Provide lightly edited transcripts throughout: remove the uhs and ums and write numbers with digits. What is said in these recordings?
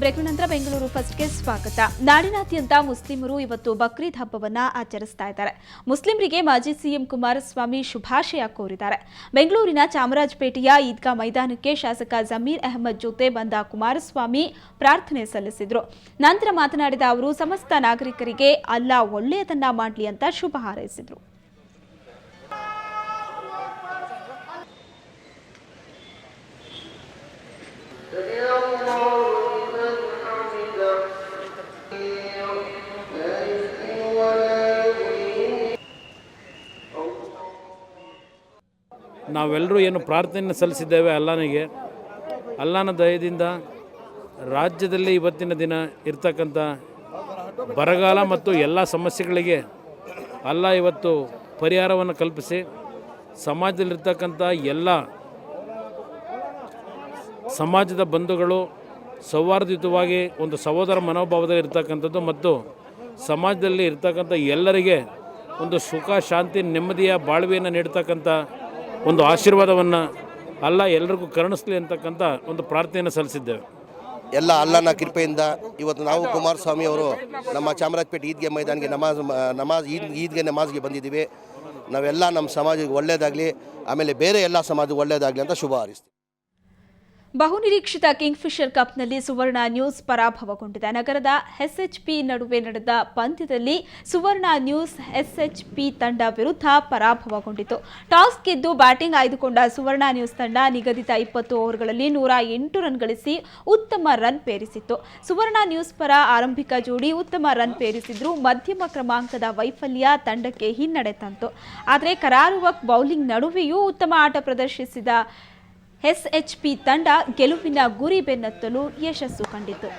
Break ನಂತರ ಬೆಂಗಳೂರು ಫಸ್ಟ್ಗೆ ಸ್ವಾಗತ. ನಾಡಿನಾದ್ಯಂತ ಮುಸ್ಲಿಮರು ಇವತ್ತು ಬಕ್ರೀದ್ ಹಬ್ಬವನ್ನು ಆಚರಿಸ್ತಾ ಇದ್ದಾರೆ. ಮುಸ್ಲಿಮರಿಗೆ ಮಾಜಿ ಸಿಎಂ ಕುಮಾರಸ್ವಾಮಿ ಶುಭಾಶಯ ಕೋರಿದ್ದಾರೆ. ಬೆಂಗಳೂರಿನ ಚಾಮರಾಜಪೇಟೆಯ ಈದ್ಗಾ ಮೈದಾನಕ್ಕೆ ಶಾಸಕ ಜಮೀರ್ ಅಹಮದ್ ಜೊತೆ ಬಂದ ಕುಮಾರಸ್ವಾಮಿ ಪ್ರಾರ್ಥನೆ ಸಲ್ಲಿಸಿದರು. ನಂತರ ಮಾತನಾಡಿದ ಅವರು ಸಮಸ್ತ ನಾಗರಿಕರಿಗೆ ಅಲ್ಲಾ ಒಳ್ಳೆಯದನ್ನ ಮಾಡಲಿ ಅಂತ ಶುಭ ಹಾರೈಸಿದರು. ನಾವೆಲ್ಲರೂ ಏನು ಪ್ರಾರ್ಥನೆಯನ್ನು ಸಲ್ಲಿಸಿದ್ದೇವೆ ಅಲ್ಲಾಹನ ದಯದಿಂದ ರಾಜ್ಯದಲ್ಲಿ ಇವತ್ತಿನ ದಿನ ಇರ್ತಕ್ಕಂಥ ಬರಗಾಲ ಮತ್ತು ಎಲ್ಲ ಸಮಸ್ಯೆಗಳಿಗೆ ಅಲ್ಲಾಹ್ ಇವತ್ತು ಪರಿಹಾರವನ್ನು ಕಲ್ಪಿಸಿ ಸಮಾಜದಲ್ಲಿರ್ತಕ್ಕಂಥ ಎಲ್ಲ ಸಮಾಜದ ಬಂಧುಗಳು ಸೌಹಾರ್ದಯುತವಾಗಿ ಒಂದು ಸಹೋದರ ಮನೋಭಾವದಲ್ಲಿ ಇರ್ತಕ್ಕಂಥದ್ದು ಮತ್ತು ಸಮಾಜದಲ್ಲಿ ಇರ್ತಕ್ಕಂಥ ಎಲ್ಲರಿಗೆ ಒಂದು ಸುಖ ಶಾಂತಿ ನೆಮ್ಮದಿಯ ಬಾಳ್ವೆಯನ್ನು ನೀಡ್ತಕ್ಕಂಥ ಒಂದು ಆಶೀರ್ವಾದವನ್ನು ಅಲ್ಲಾಹ್ ಎಲ್ಲರಿಗೂ ಕರುಣಿಸಲಿ ಅಂತಕ್ಕಂಥ ಒಂದು ಪ್ರಾರ್ಥನೆಯನ್ನು ಸಲ್ಲಿಸಿದ್ದೇವೆ. ಎಲ್ಲ ಅಲ್ಲಾಹನ ಕೃಪೆಯಿಂದ ಇವತ್ತು ನಾವು ಕುಮಾರಸ್ವಾಮಿ ಅವರು ನಮ್ಮ ಚಾಮರಾಜಪೇಟೆ ಈದ್ಗೆ ಮೈದಾನಿಗೆ ಈದ್ಗೆ ನಮಾಜ್ಗೆ ಬಂದಿದ್ದೀವಿ. ನಾವೆಲ್ಲ ನಮ್ಮ ಸಮಾಜಕ್ಕೆ ಒಳ್ಳೆಯದಾಗಲಿ, ಆಮೇಲೆ ಬೇರೆ ಎಲ್ಲ ಸಮಾಜಕ್ಕೆ ಒಳ್ಳೆಯದಾಗಲಿ ಅಂತ ಶುಭ ಹಾರೈಸ್ತೀವಿ. ಬಹುನಿರೀಕ್ಷಿತ ಕಿಂಗ್ಫಿಷರ್ ಕಪ್ನಲ್ಲಿ ಸುವರ್ಣ ನ್ಯೂಸ್ ಪರಾಭವಗೊಂಡಿದೆ. ನಗರದ ಎಸ್ಎಚ್ಪಿ ನಡುವೆ ನಡೆದ ಪಂದ್ಯದಲ್ಲಿ ಸುವರ್ಣ ನ್ಯೂಸ್ ಎಸ್ಎಚ್ಪಿ ತಂಡ ವಿರುದ್ಧ ಪರಾಭವಗೊಂಡಿತು. ಟಾಸ್ ಗೆದ್ದು ಬ್ಯಾಟಿಂಗ್ ಆಯ್ದುಕೊಂಡ ಸುವರ್ಣ ನ್ಯೂಸ್ ತಂಡ ನಿಗದಿತ 20 ಓವರ್ಗಳಲ್ಲಿ 108 ರನ್ ಗಳಿಸಿ ಉತ್ತಮ ರನ್ ಪೇರಿಸಿತ್ತು. ಸುವರ್ಣ ನ್ಯೂಸ್ ಪರ ಆರಂಭಿಕ ಜೋಡಿ ಉತ್ತಮ ರನ್ ಪೇರಿಸಿದ್ರು. ಮಧ್ಯಮ ಕ್ರಮಾಂಕದ ವೈಫಲ್ಯ ತಂಡಕ್ಕೆ ಹಿನ್ನಡೆ ತಂತು. ಆದರೆ ಕರಾರುವಕ್ ಬೌಲಿಂಗ್ ನಡುವೆಯೂ ಉತ್ತಮ ಆಟ ಪ್ರದರ್ಶಿಸಿದ ಎಸ್ಎಚ್ಪಿ ತಂಡ ಗೆಲುವಿನ ಗುರಿ ಬೆನ್ನತ್ತಲು ಯಶಸ್ಸು ಕಂಡಿತು.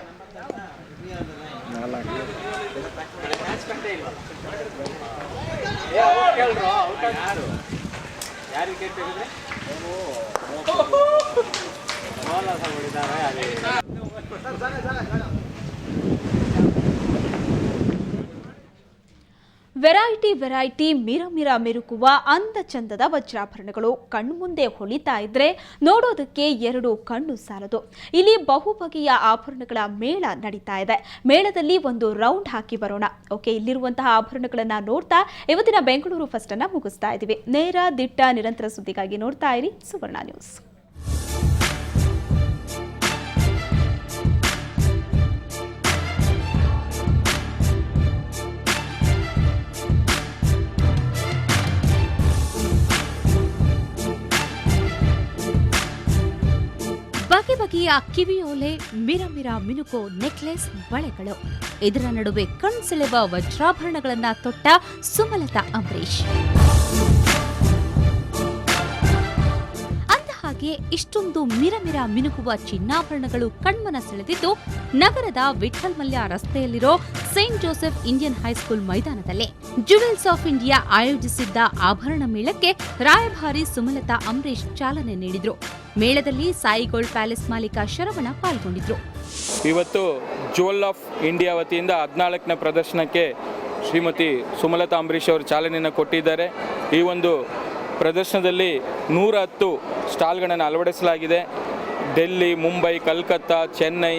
ವೆರೈಟಿ ಮಿರ ಮಿರುಕುವ ಅಂದ ಚಂದದ ವಜ್ರಾಭರಣಗಳು ಕಣ್ಮುಂದೆ ಹೊಳಿತಾ ಇದ್ರೆ ನೋಡೋದಕ್ಕೆ 2 ಕಣ್ಣು ಸಾಲದು. ಇಲ್ಲಿ ಬಹುಬಗೆಯ ಆಭರಣಗಳ ಮೇಳ ನಡೀತಾ ಇದೆ. ಮೇಳದಲ್ಲಿ ಒಂದು ರೌಂಡ್ ಹಾಕಿ ಬರೋಣ. ಇಲ್ಲಿರುವಂತಹ ಆಭರಣಗಳನ್ನ ನೋಡ್ತಾ ಇವತ್ತಿನ ಬೆಂಗಳೂರು ಫಸ್ಟ್ ಅನ್ನ ಮುಗಿಸ್ತಾ ಇದ್ದೀವಿ. ನೇರ ದಿಟ್ಟ ನಿರಂತರ ಸುದ್ದಿಗಾಗಿ ನೋಡ್ತಾ ಇರಿ ಸುವರ್ಣ ನ್ಯೂಸ್. ಬಗೆ ಬಗೆಯ ಕಿವಿಯೋಲೆ ಮಿರ ಮಿನುಕೋ ನೆಕ್ಲೆಸ್ ಬಳೆಗಳು, ಇದರ ನಡುವೆ ಕಣ್ಸೆಳೆವ ವಜ್ರಾಭರಣಗಳನ್ನ ತೊಟ್ಟ ಸುಮಲತಾ ಅಂಬರೀಶ್. ಅಂದಹಾಗೆ ಇಷ್ಟೊಂದು ಮಿರ ಮಿನುಕುವ ಚಿನ್ನಾಭರಣಗಳು ಕಣ್ಮನ ಸೆಳೆದಿದ್ದು ನಗರದ ವಿಠಲ್ ಮಲ್ಯ ರಸ್ತೆಯಲ್ಲಿರೋ ಸೇಂಟ್ ಜೋಸೆಫ್ ಇಂಡಿಯನ್ ಹೈಸ್ಕೂಲ್ ಮೈದಾನದಲ್ಲಿ. ಜುವೆಲ್ಸ್ ಆಫ್ ಇಂಡಿಯಾ ಆಯೋಜಿಸಿದ್ದ ಆಭರಣ ಮೇಳಕ್ಕೆ ರಾಯಭಾರಿ ಸುಮಲತಾ ಅಂಬರೀಶ್ ಚಾಲನೆ ನೀಡಿದ್ರು. ಮೇಳದಲ್ಲಿ ಸಾಯಿ ಗೋಲ್ಡ್ ಪ್ಯಾಲೇಸ್ ಮಾಲೀಕ ಶರವಣ ಪಾಲ್ಗೊಂಡಿದ್ರು. ಇವತ್ತು ಜುವೆಲ್ ಆಫ್ ಇಂಡಿಯಾ ವತಿಯಿಂದ 14ನೇ ಪ್ರದರ್ಶನಕ್ಕೆ ಶ್ರೀಮತಿ ಸುಮಲತಾ ಅಂಬರೀಶ್ ಅವರು ಚಾಲನೆಯನ್ನು ಕೊಟ್ಟಿದ್ದಾರೆ. ಈ ಒಂದು ಪ್ರದರ್ಶನದಲ್ಲಿ 110 ಸ್ಟಾಲ್ಗಳನ್ನು ಅಳವಡಿಸಲಾಗಿದೆ. ಡೆಲ್ಲಿ, ಮುಂಬೈ, ಕಲ್ಕತ್ತಾ, ಚೆನ್ನೈ,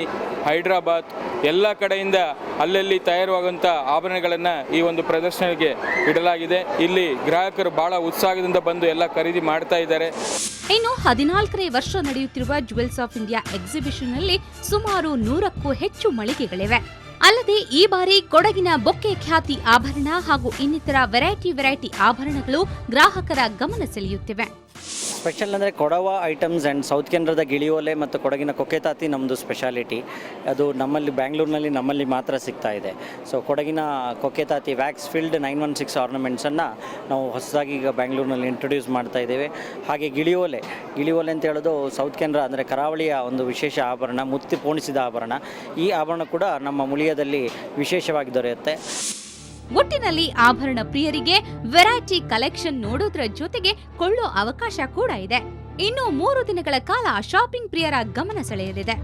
ಹೈದರಾಬಾದ್ ಎಲ್ಲ ಕಡೆಯಿಂದ ಅಲ್ಲಲ್ಲಿ ತಯಾರಾಗುವಂಥ ಆಭರಣಗಳನ್ನು ಈ ಒಂದು ಪ್ರದರ್ಶನಕ್ಕೆ ಇಡಲಾಗಿದೆ. ಇಲ್ಲಿ ಗ್ರಾಹಕರು ಬಹಳ ಉತ್ಸಾಹದಿಂದ ಬಂದು ಎಲ್ಲ ಖರೀದಿ ಮಾಡ್ತಾ ಇದ್ದಾರೆ. ಇನ್ನು 14ನೇ ವರ್ಷ ನಡೆಯುತ್ತಿರುವ ಜುವೆಲ್ಸ್ ಆಫ್ ಇಂಡಿಯಾ ಎಕ್ಸಿಬಿಷನ್ನಲ್ಲಿ ಸುಮಾರು 100ಕ್ಕೂ ಹೆಚ್ಚು ಮಳಿಗೆಗಳಿವೆ. ಅಲ್ಲದೆ ಈ ಬಾರಿ ಕೊಡಗಿನ ಬೊಕ್ಕೆ ಖ್ಯಾತಿ ಆಭರಣ ಹಾಗೂ ಇನ್ನಿತರ ವೆರೈಟಿ ಆಭರಣಗಳು ಗ್ರಾಹಕರ ಗಮನ ಸೆಳೆಯುತ್ತಿವೆ. ಸ್ಪೆಷಲ್ ಅಂದರೆ ಕೊಡವ ಐಟಮ್ಸ್ ಆ್ಯಂಡ್ ಸೌತ್ ಕೆನರಾದ ಗಿಳಿಯೋಲೆ ಮತ್ತು ಕೊಡಗಿನ ಕೊಕ್ಕೆತಾತಿ ನಮ್ಮದು ಸ್ಪೆಷಾಲಿಟಿ. ಅದು ಬೆಂಗಳೂರಿನಲ್ಲಿ ನಮ್ಮಲ್ಲಿ ಮಾತ್ರ ಸಿಗ್ತಾ ಇದೆ. ಸೊ ಕೊಡಗಿನ ಕೊಕ್ಕೆತಾತಿ ವ್ಯಾಕ್ಸ್ ಫಿಲ್ಡ್ 916 ಆರ್ನಮೆಂಟ್ಸನ್ನು ನಾವು ಹೊಸದಾಗಿ ಈಗ ಬೆಂಗಳೂರಿನಲ್ಲಿ ಇಂಟ್ರೊಡ್ಯೂಸ್ ಮಾಡ್ತಾ ಇದ್ದೇವೆ. ಹಾಗೆ ಗಿಳಿಯೋಲೆ ಅಂತ ಹೇಳೋದು ಸೌತ್ ಕೆನರಾ ಅಂದರೆ ಕರಾವಳಿಯ ಒಂದು ವಿಶೇಷ ಆಭರಣ, ಮುತ್ತಿ ಪೋಣಿಸಿದ ಆಭರಣ. ಈ ಆಭರಣ ಕೂಡ ನಮ್ಮ ಮುಳಿಯದಲ್ಲಿ ವಿಶೇಷವಾಗಿ ದೊರೆಯುತ್ತೆ. ಒಟ್ಟಿನಲ್ಲಿ ಆಭರಣ ಪ್ರಿಯರಿಗೆ ವೆರೈಟಿ ಕಲೆಕ್ಷನ್ ನೋಡೋದ್ರ ಜೊತೆಗೆ ಕೊಳ್ಳೋ ಅವಕಾಶ ಕೂಡ ಇದೆ. ಇನ್ನು 3 ದಿನಗಳ ಕಾಲ ಶಾಪಿಂಗ್ ಪ್ರಿಯರ ಗಮನ ಸೆಳೆಯಲಿದೆ.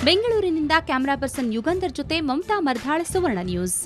ಬೆಂಗಳೂರಿನಿಂದ ಕ್ಯಾಮರಾ ಪರ್ಸನ್ ಯುಗಂಧರ್ ಜೊತೆ ಮಮತಾ ಮರ್ಧಾಳ್, ಸುವರ್ಣ ನ್ಯೂಸ್.